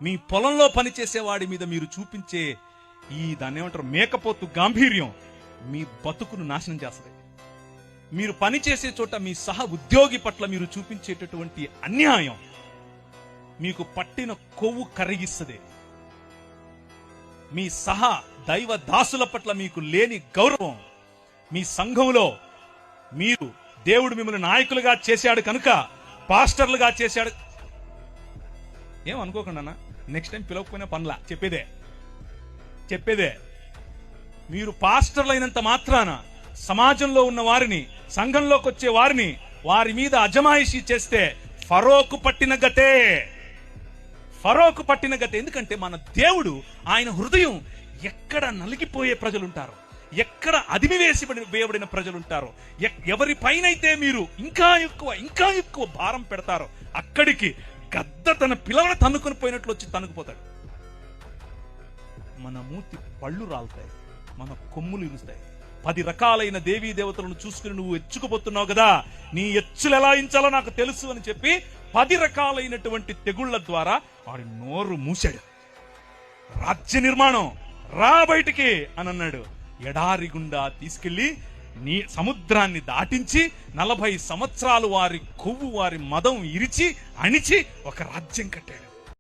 మీ పొలంలో పనిచేసేవాడి మీద మీరు చూపించే దాన్ని ఏమంటారు, మేకపోతు గాంభీర్యం మీ బతుకును నాశనం చేస్తుంది. మీరు పనిచేసే చోట మీ సహ ఉద్యోగి పట్ల మీరు చూపించేటటువంటి అన్యాయం మీకు పట్టిన కొవ్వు కరిగిస్తుంది. మీ సహ దైవ దాసుల పట్ల మీకు లేని గౌరవం, మీ సంఘంలో మీరు దేవుడు మిమ్మల్ని నాయకులుగా చేశాడు కనుక, పాస్టర్లుగా చేశాడు, ఏమనుకోకుండా నెక్స్ట్ టైం పిలవకపోయినా పనులా చెప్పేదే. మీరు పాస్టర్లు అయినంత మాత్రాన సమాజంలో ఉన్న వారిని, సంఘంలోకి వచ్చే వారిని, వారి మీద అజమాయిషీ చేస్తే ఫరోకు పట్టిన గతే. ఎందుకంటే మన దేవుడు, ఆయన హృదయం ఎక్కడ నలిగిపోయే ప్రజలుంటారో, ఎక్కడ అదిమివేసి వేయబడిన ప్రజలుంటారో, ఎవరి పైనైతే మీరు ఇంకా ఎక్కువ భారం పెడతారో అక్కడికి గద్ద తన పిల్లలను తన్నుకొని పోయినట్లు వచ్చి తన్నుకుపోతాడు. మన మూతి పళ్ళు రాలుతాయి, మన కొమ్ములు ఇరుస్తాయి. 10 రకాలైన దేవీ దేవతలను చూసుకుని నువ్వు ఎచ్చుకుపోతున్నావు కదా, నీ ఎచ్చులు ఎలా ఇంచాలో నాకు తెలుసు అని చెప్పి 10 రకాలైనటువంటి తెగుళ్ల ద్వారా వాడి నోరు మూసాడు. రాజ్య నిర్మాణం రా బయటికి అని అన్నాడు. ఎడారి గుండా తీసుకెళ్లి నీ సముద్రాన్ని దాటించి 40 సంవత్సరాలు వారి కొవ్వు, వారి మదం ఇరిచి అణిచి ఒక రాజ్యం కట్టాడు.